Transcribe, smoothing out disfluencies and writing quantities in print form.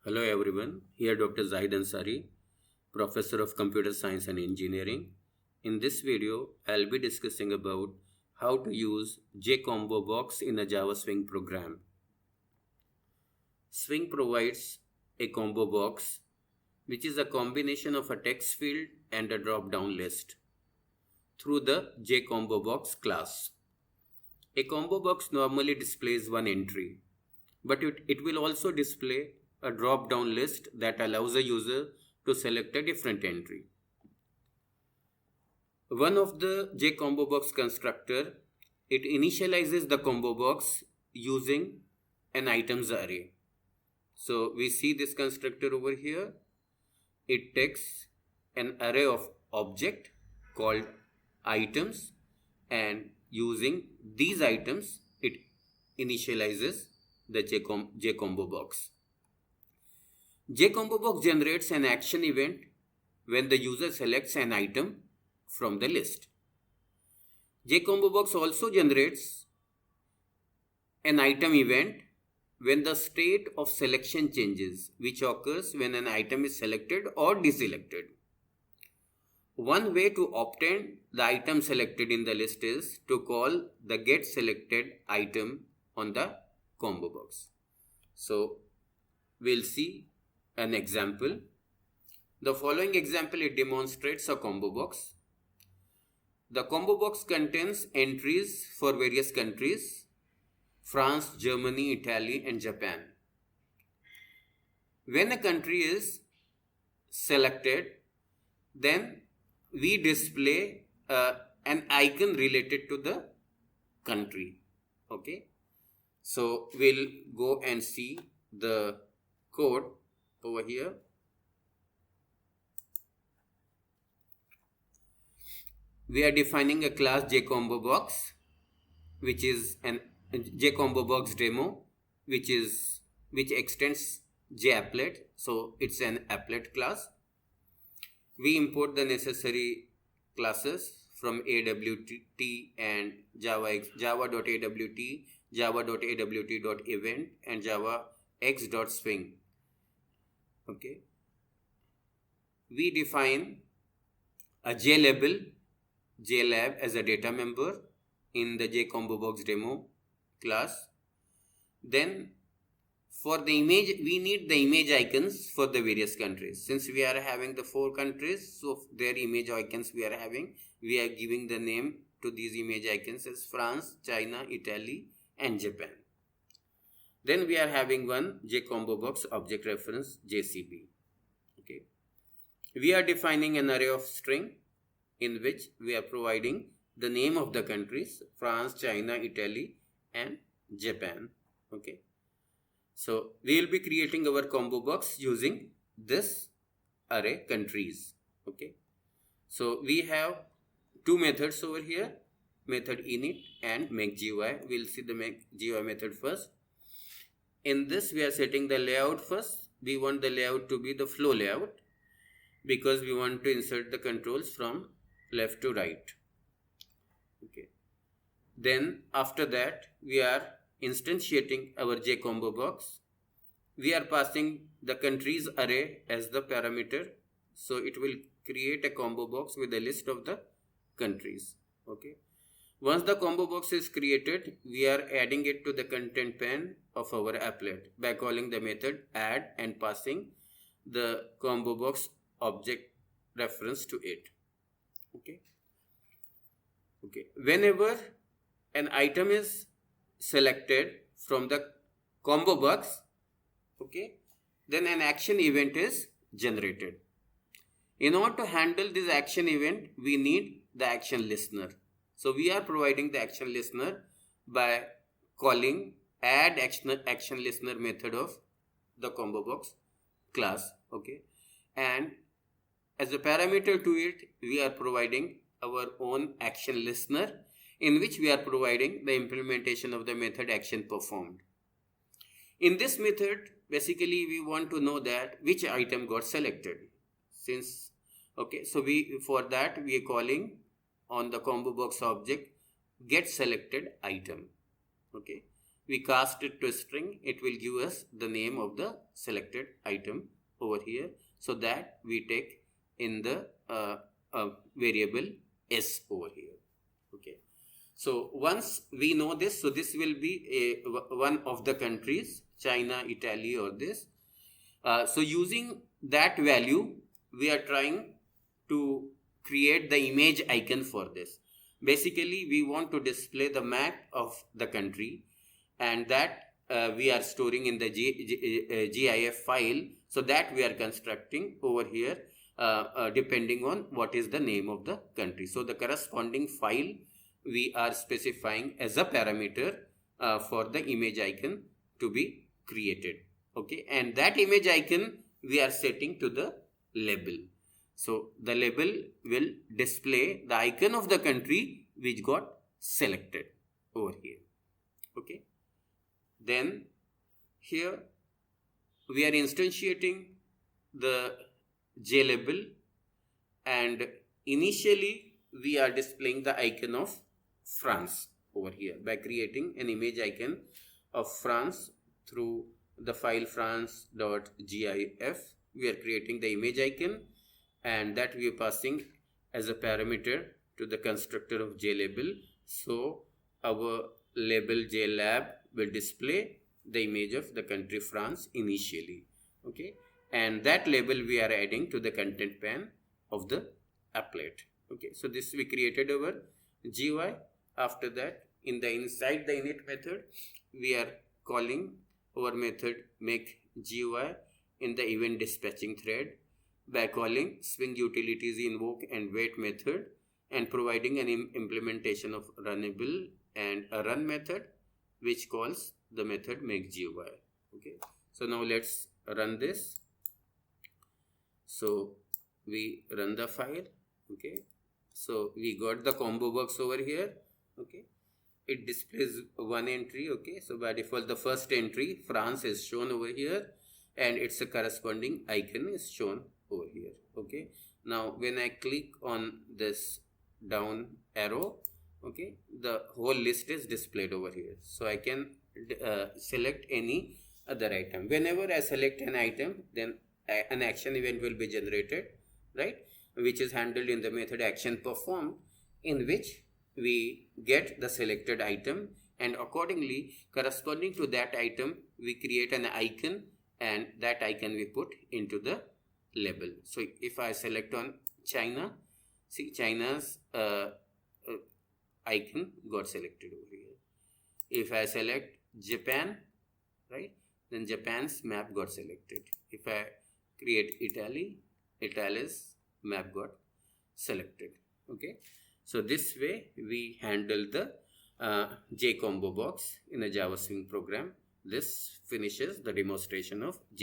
Hello everyone, here Dr. Zahid Ansari, Professor of Computer Science and Engineering. In this video, I'll be discussing about how to use JCombo box in a Java Swing program. Swing provides a combo box, which is a combination of a text field and a drop-down list through the JCombo box class. A combo box normally displays one entry, but it will also display a drop-down list that allows a user to select a different entry. One of the JCombo box constructor, it initializes the combo box using an items array. So we see this constructor over here. It takes an array of object called items, and using these items, it initializes the JCombo box. JCombo box generates an action event when the user selects an item from the list. JCombo box also generates an item event when the state of selection changes, which occurs when an item is selected or deselected. One way to obtain the item selected in the list is to call the getSelectedItem on the combo box. So we'll see an example. The following example, it demonstrates a combo box. The combo box contains entries for various countries: France, Germany, Italy, and Japan. When a country is selected, then we display an icon related to the country. Okay, so we'll go and see the code over here. We are defining a class JCombo box, which is an JCombo box demo, which extends JApplet. So it's an applet class. We import the necessary classes from AWT and java.awt, java.awt.event, and java.x.swing. Okay. We define a JLab as a data member in the JCombo box demo class. Then for the image, we need the image icons for the various countries. Since we are having the 4 countries, so their image icons we are having, we are giving the name to these image icons as France, China, Italy, and Japan. Then we are having one JCombo box object reference JCB. Okay. We are defining an array of string in which we are providing the name of the countries: France, China, Italy, and Japan. Okay. So we will be creating our combo box using this array countries. Okay. So we have 2 methods over here, method init and makeGUI. We'll see the makeGUI method first. In this, we are setting the layout first. We want the layout to be the flow layout because we want to insert the controls from left to right. Okay. Then after that, we are instantiating our JCombo box. We are passing the countries array as the parameter. So it will create a combo box with a list of the countries. Okay. Once the combo box is created, we are adding it to the content pane of our applet by calling the method add and passing the combo box object reference to it. Okay. Okay. Whenever an item is selected from the combo box, okay, then an action event is generated. In order to handle this action event, we need the action listener. So we are providing the action listener by calling add action listener method of the combo box class. Okay, and as a parameter to it, we are providing our own action listener, in which we are providing the implementation of the method action performed. In this method, basically we want to know that which item got selected. Since okay, so for that we are calling on the combo box object getSelectedItem. Okay, we cast it to a string, it will give us the name of the selected item over here. So that we take in the variable s over here. Okay. So once we know this, so this will be one of the countries, China, Italy, or this. So using that value, we are trying to create the image icon for this. Basically, we want to display the map of the country, and that we are storing in the GIF file. So that we are constructing over here depending on what is the name of the country. So the corresponding file we are specifying as a parameter for the image icon to be created. Okay, and that image icon we are setting to the label. So the label will display the icon of the country which got selected over here. Okay, then here we are instantiating the JLabel, and initially we are displaying the icon of France over here by creating an image icon of France through the file france.gif. We are creating the image icon, and that we are passing as a parameter to the constructor of JLabel. So our label JLab will display the image of the country France initially. Okay, and that label we are adding to the content pane of the applet. Okay, so this we created our GUI. After that, inside the init method, we are calling our method make GUI in the event dispatching thread by calling swing utilities invoke and wait method, and providing an implementation of runnable and a run method which calls the method make GUI. Okay, so now let's run this. So we run the file. Okay, so we got the combo box over here. Okay, it displays one entry. Okay, so by default the first entry France is shown over here, and its a corresponding icon is shown over here. Okay, now when I click on this down arrow, okay, the whole list is displayed over here. So I can select any other item. Whenever I select an item, then an action event will be generated, right, which is handled in the method action performed, in which we get the selected item, and accordingly corresponding to that item we create an icon, and that icon we put into the label. So if I select on China, see China's icon got selected over here. If I select Japan, right, then Japan's map got selected. If I create Italy, Italy's map got selected. Okay, so this way we handle the JCombo box in a Java Swing program. This finishes the demonstration of